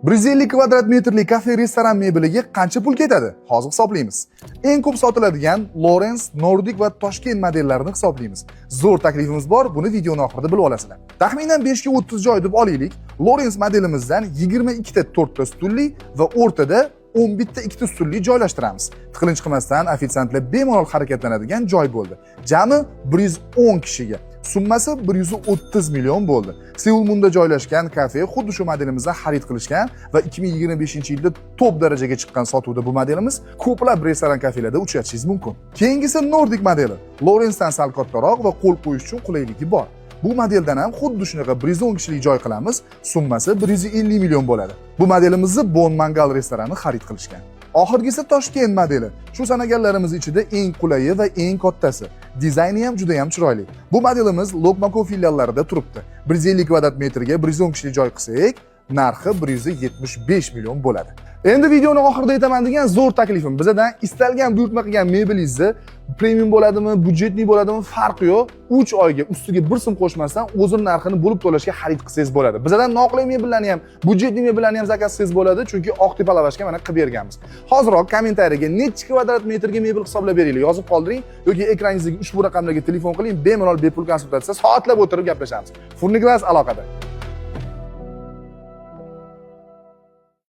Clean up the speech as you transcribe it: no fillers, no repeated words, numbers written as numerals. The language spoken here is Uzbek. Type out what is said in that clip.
150 kvadrat metrli kafe restoran mebeliga qancha pul ketadi? Hozir hisoblaymiz. Eng ko'p sotiladigan Lawrence, Nordic va Toshkent modellarini hisoblaymiz. Zo'r taklifimiz bor, buni videoning oxirida bilib olasizlar. Taxminan 5 ga 30 joy deb olaylik. Lawrence modelimizdan 22 ta 4 ta stulli va o'rtada 11 ta 2 ta stulli joylashtiramiz. Tiqilinch qilmasdan ofitsiantlar bemalol harakatlanadigan joy bo'ldi. Jami 110 kishiga. Summasi 130 million bo'ldi. Seul Munda joylashgan kafe xuddi shu modelimizdan xarid qilishgan va 2025-yilda top darajaga chiqqan sotuvda bu modelimiz ko'plab restoran kafelarda uchratishingiz mumkin. Keyingisi Nordic modeli. Lawrence'dan sal kattaroq va qo'l qo'yish uchun qulayligi bor. Bu modeldan ham xuddi shunaqa 110 kishilik joy qilamiz, summasi 150 million bo'ladi. Bu modelimizni Bon Mangal restorani xarid qilishgan. Oxirgisi Toshkent modeli. Shu sanaganlarimiz ichida eng qulayi va eng kattasi. Dizayni ham juda ham chiroyli. Bu modelimiz Lokmako filiallarida turibdi. 150 kvadrat metrga 110 kishilik joy qilsak, narxi 175 million bo'ladi. Endi videoning oxirida aytaman degan zo'r taklifim. Bizdan istalgan buyurtma qilgan mebelingizni premium bo'ladimi, budjetli bo'ladimi, farqi yo'q. 3 oyga ustiga bir so'm qo'shmasdan o'zini narxini bo'lib to'lashga xarid qilsangiz bo'ladi. Bizdan noqulay mebellarni ham, budjetli mebellarni ham zakaz qilsangiz bo'ladi, chunki Oqtepa lavashga mana qilib berganmiz. Hozirroq kommentariyaga necha kvadrat metrga mebel hisoblab beringlar, yozib qoldiring yoki ekraningizdagi ushbu raqamlarga telefon qiling, bemalol bepul konsultatsiya soatlab o'tirib gaplashamiz. Furniklas aloqada.